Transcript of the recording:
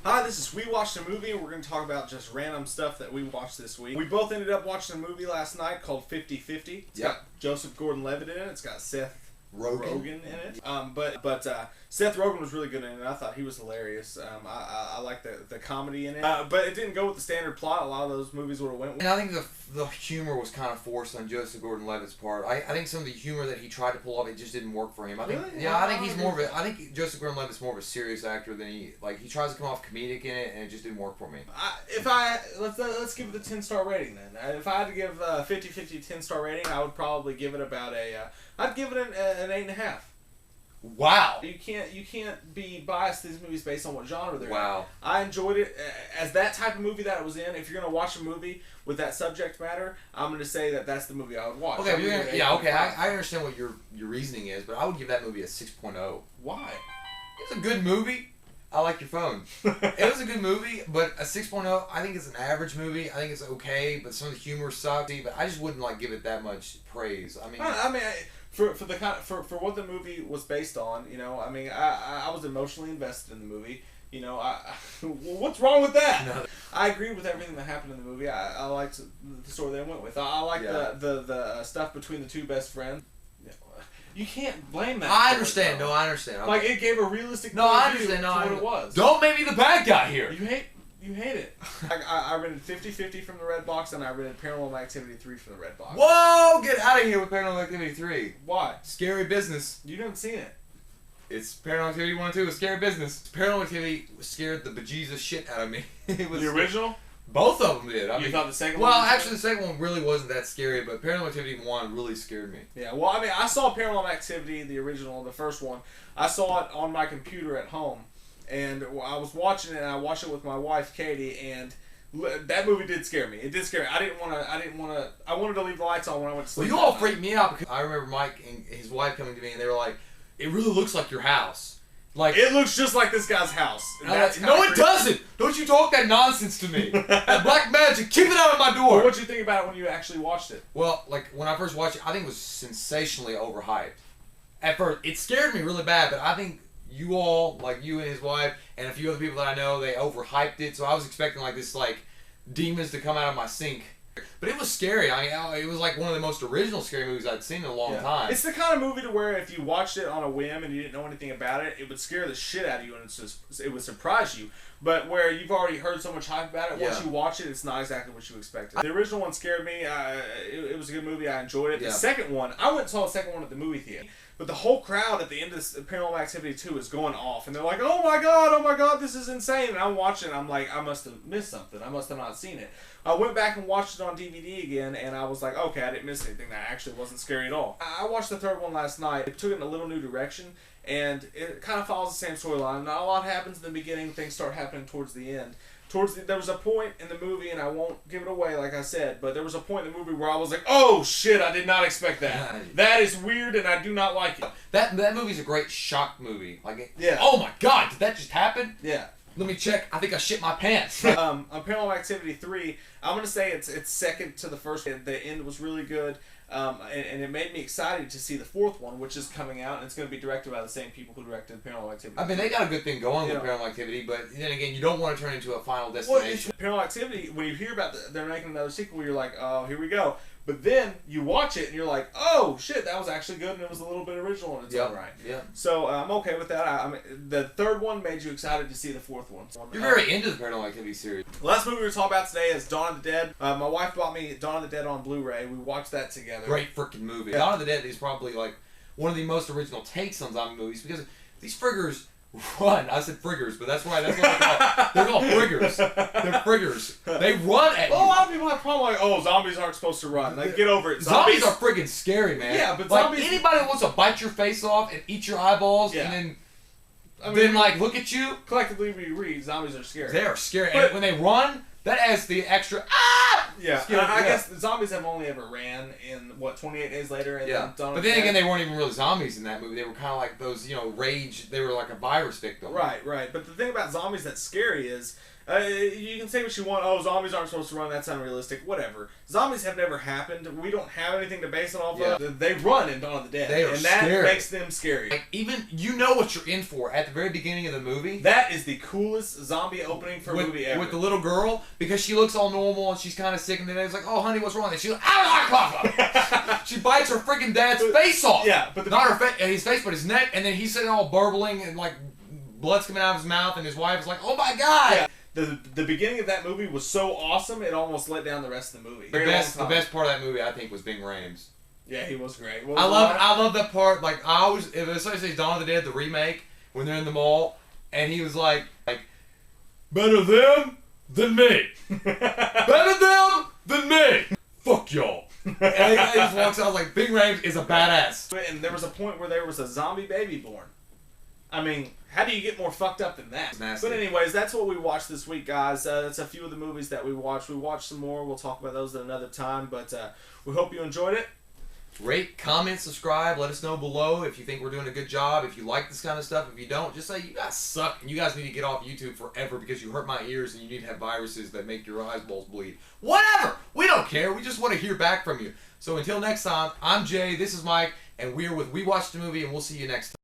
Hi, this is WeWatchedAMovie, and we're going to talk about just random stuff that we watched this week. We both ended up watching a movie last night called 50-50. It's got Joseph Gordon-Levitt in it. It's got Seth Rogen in it. But Seth Rogen was really good in it. I thought he was hilarious. I like the comedy in it. But it didn't go with the standard plot. A lot of those movies would have went with. And I think the humor was kind of forced on Joseph Gordon-Levitt's part. I think some of the humor that he tried to pull off, it just didn't work for him. I think, really? Yeah, I think he's more of a. I think Joseph Gordon-Levitt's more of a serious actor than he tries to come off comedic in it, and it just didn't work for me. Let's give it the 10-star rating then. If I had to give 50-50 10-star rating, I would probably give it about I'd give it an 8.5. Wow. You can't be biased to these movies based on what genre they're in. Wow. I enjoyed it as that type of movie that it was in. If you're gonna watch a movie with that subject matter, I'm gonna say that that's the movie I would watch. Okay, okay. I understand what your reasoning is, but I would give that movie a 6.0. Why? It's a good movie. I like your phone. It was a good movie, but a 6.0, I think it's an average movie. I think it's okay, but some of the humor sucks. But I just wouldn't give it that much praise. For what the movie was based on, I was emotionally invested in the movie. What's wrong with that? No. I agree with everything that happened in the movie. I liked the story they went with. I liked the stuff between the two best friends. You can't blame that. I understand. No, I understand. Okay. It gave a realistic. No, I understand. No, what it was. Don't make me the bad guy here. You hate it. I rented 50-50 from the Red Box, and I rented Paranormal Activity 3 from the Red Box. Whoa! Get out of here with Paranormal Activity 3. Why? Scary business. You haven't seen it. It's Paranormal Activity 1 and 2. It's scary business. Paranormal Activity scared the bejesus shit out of me. It was the original? Both of them did. You thought the second one? Well, actually, the second one really wasn't that scary, but Paranormal Activity 1 really scared me. Yeah, well, I saw Paranormal Activity, the original, the first one. I saw it on my computer at home. And I was watching it, and I watched it with my wife, Katie, and that movie did scare me. It did scare me. I wanted to leave the lights on when I went to sleep. Well, you all freaked me out, because I remember Mike and his wife coming to me, and they were like, it really looks like your house. It looks just like this guy's house. No, it doesn't! Don't you talk that nonsense to me. That black magic, keep it out of my door! Well, what'd you think about it when you actually watched it? Well, when I first watched it, I think it was sensationally overhyped. At first, it scared me really bad, but I think you all, you and his wife, and a few other people that I know, they overhyped it, so I was expecting this demons to come out of my sink. But it was scary. It was one of the most original scary movies I'd seen in a long time. It's the kind of movie to where if you watched it on a whim and you didn't know anything about it, it would scare the shit out of you and it would surprise you. But where you've already heard so much hype about it, once you watch it, it's not exactly what you expected. The original one scared me. It was a good movie. I enjoyed it. The second one, I went and saw the second one at the movie theater. But the whole crowd at the end of Paranormal Activity 2 is going off. And they're like, oh my god, this is insane. And I'm watching it, and I'm like, I must have missed something. I must have not seen it. I went back and watched it on DVD again, and I was like, okay, I didn't miss anything. That actually wasn't scary at all. I watched the third one last night. It took it in a little new direction, and it kind of follows the same storyline. Not a lot happens in the beginning. Things start happening towards the end. There was a point in the movie, and I won't give it away like I said, but there was a point in the movie where I was like, oh shit, I did not expect that. That is weird, and I do not like it. That movie's a great shock movie. Yeah. Oh my god, did that just happen? Yeah. Let me check. I think I shit my pants. On Paranormal Activity 3, I'm going to say it's second to the first. The end was really good. And it made me excited to see the fourth one, which is coming out, and it's going to be directed by the same people who directed Paranormal Activity. I mean, they got a good thing going with Paranormal Activity, but then again, you don't want to turn into a Final Destination. Well, Paranormal Activity, when you hear about they're making another sequel, you're like, oh, here we go. But then you watch it, and you're like, oh, shit, that was actually good, and it was a little bit original in its own right. Yeah. So I'm okay with that. I mean, the third one made you excited to see the fourth one. You're very into the Paranormal Activity series. The last movie we're talking about today is Dawn of the Dead. My wife bought me Dawn of the Dead on Blu-ray. We watched that together. Great freaking movie. Dawn of the Dead is probably one of the most original takes on zombie movies because these friggers run. I said friggers, but that's right. That's what they're called. They're called friggers. They're friggers. They run at you. Well, a lot of people have a problem zombies aren't supposed to run. Get over it. Zombies are friggin' scary, man. Yeah, but zombies... anybody that wants to bite your face off and eat your eyeballs and then look at you. Collectively we agree, zombies are scary. They are scary. And when they run, that adds the extra Yeah, I guess the zombies have only ever ran in 28 Days Later. And but then again, they weren't even really zombies in that movie. They were kind of like those, rage. They were like a virus victim. Right. But the thing about zombies that's scary is You can say what you want. Oh, zombies aren't supposed to run. That's unrealistic. Whatever. Zombies have never happened. We don't have anything to base it off of. They run in Dawn of the Dead. They are and that scary. makes them scary. Like, even, you know what you're in for at the very beginning of the movie. That is the coolest zombie opening for a movie ever. With the little girl, because she looks all normal and she's kind of sick, and then it's like, oh, honey, what's wrong? And she's like, ah, she bites her freaking dad's face off. Yeah, but not his face, but his neck, and then he's sitting all burbling and like blood's coming out of his mouth, and his wife is like, oh my god. Yeah. The beginning of that movie was so awesome, it almost let down the rest of the movie. The best part of that movie, I think, was Ving Rhames. Yeah, he was great. I love that part. Like, I always, if I say Dawn of the Dead, the remake, when they're in the mall, and he was like better them than me. Better them than me. Fuck y'all. And he just walks out like, Ving Rhames is a badass. And there was a point where there was a zombie baby born. I mean, how do you get more fucked up than that? But anyways, that's what we watched this week, guys. That's a few of the movies that we watched. We watched some more. We'll talk about those at another time. But we hope you enjoyed it. Rate, comment, subscribe. Let us know below if you think we're doing a good job. If you like this kind of stuff. If you don't, just say, you guys suck. And you guys need to get off YouTube forever because you hurt my ears and you need to have viruses that make your eyeballs bleed. Whatever. We don't care. We just want to hear back from you. So until next time, I'm Jay. This is Mike. And we're with We Watched a Movie. And we'll see you next time.